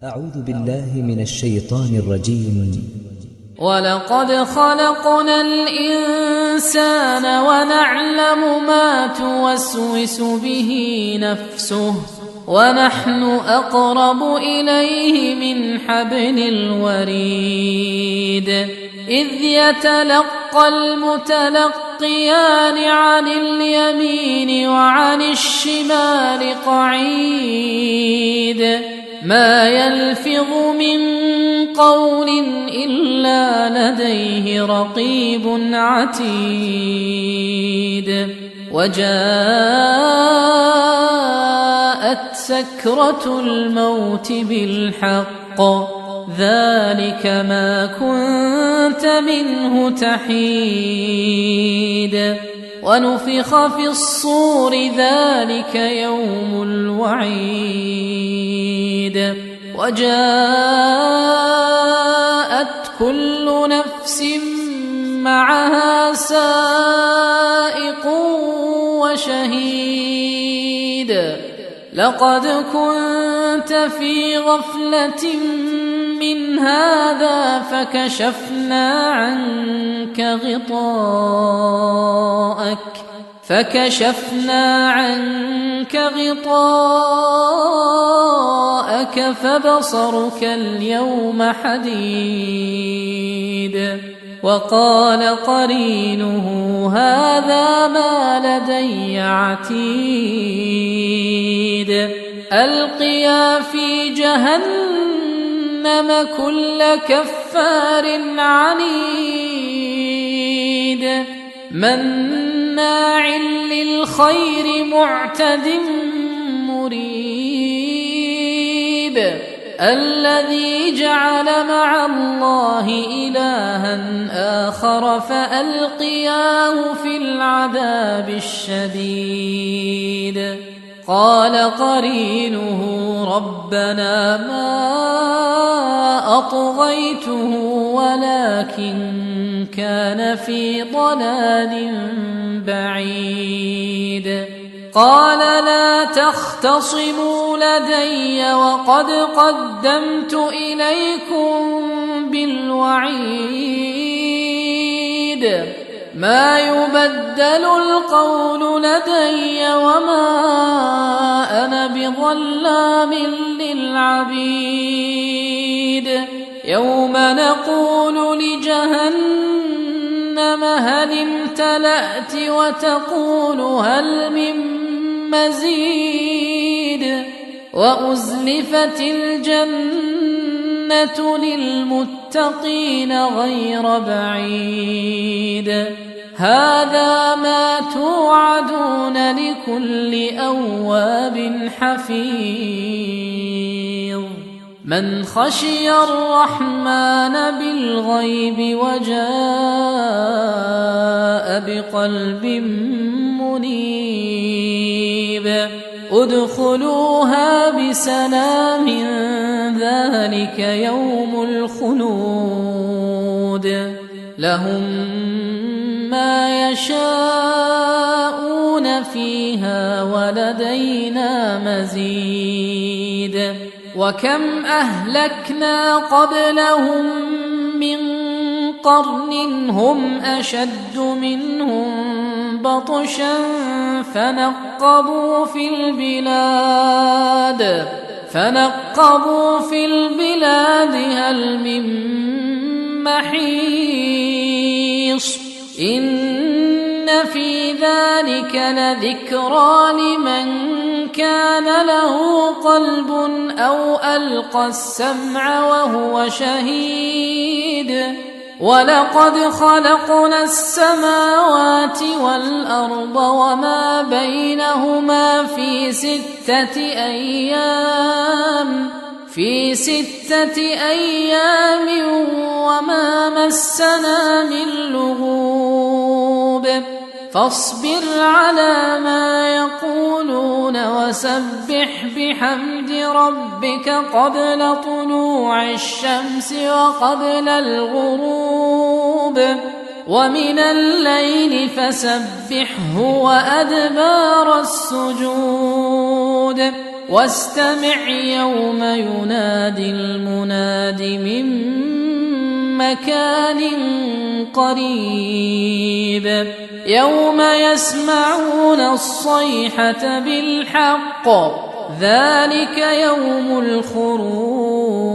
أعوذ بالله من الشيطان الرجيم. ولقد خلقنا الإنسان ونعلم ما توسوس به نفسه ونحن أقرب إليه من حبل الوريد إذ يتلقى المتلقيان عن اليمين وعن الشمال قعيد ما يلفظ من قول إلا لديه رقيب عتيد وجاءت سكرة الموت بالحق ذلك ما كنت منه تحيد ونفخ في الصور ذلك يوم الوعيد وجاءت كل نفس معها سائق وشهيد لقد كنت في غفلة من هذا فكشفنا عنك غطاءك فبصرك اليوم حديد وقال قرينه هذا ما لدي عتيد ألقيا في جهنم كل كفار عنيد مناع للخير معتد مريب الذي جعل مع الله إلها آخر فألقياه في العذاب الشديد قال قرينه ربنا ما أطغيته ولكن كان في ضلال بعيد قال لا تختصموا لدي وقد قدمت إليكم بالوعيد ما يبدل القول لدي وما أنا بظلام للعبيد يوم نقول لجهنم هل امتلأت وتقول هل من مزيد وأزلفت الجنة للمتقين غير بعيد هذا ما توعدون لكل أواب حفيظ من خشي الرحمن بالغيب وجاء بقلب منيب ادخلوها بسلام ذلك يوم الخلود لهم ما يشاءون فيها ولدينا مزيد وكم أهلكنا قبلهم من قرن هم أشد منهم بطشا فنقبوا في البلاد هل من محيص إن في ذلك لذكرى لمن كان له قلب أو ألقى السمع وهو شهيد ولقد خلقنا السماوات والأرض وما بينهما في ستة أيام وما مسنا من لغوب فاصبر على ما يقولون وسبح بحمد ربك قبل طلوع الشمس وقبل الغروب ومن الليل فسبحه وأدبار السجود واستمع يوم ينادي المناد من مكان قريب يوم يسمعون الصيحة بالحق ذلك يوم الخروج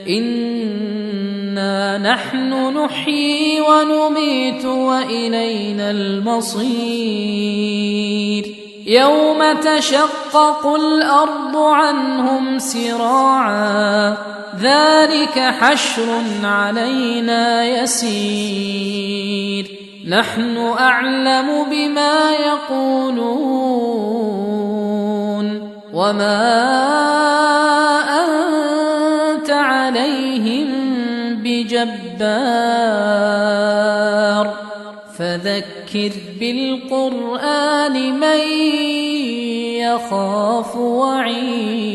إنا نحن نحيي ونميت وإلينا المصير يوم تشقق الأرض عنهم سراعا ذلك حشر علينا يسير نحن أعلم بما يقولون وما أنت عليهم بجبار فذكر بالقرآن من يخاف وعيد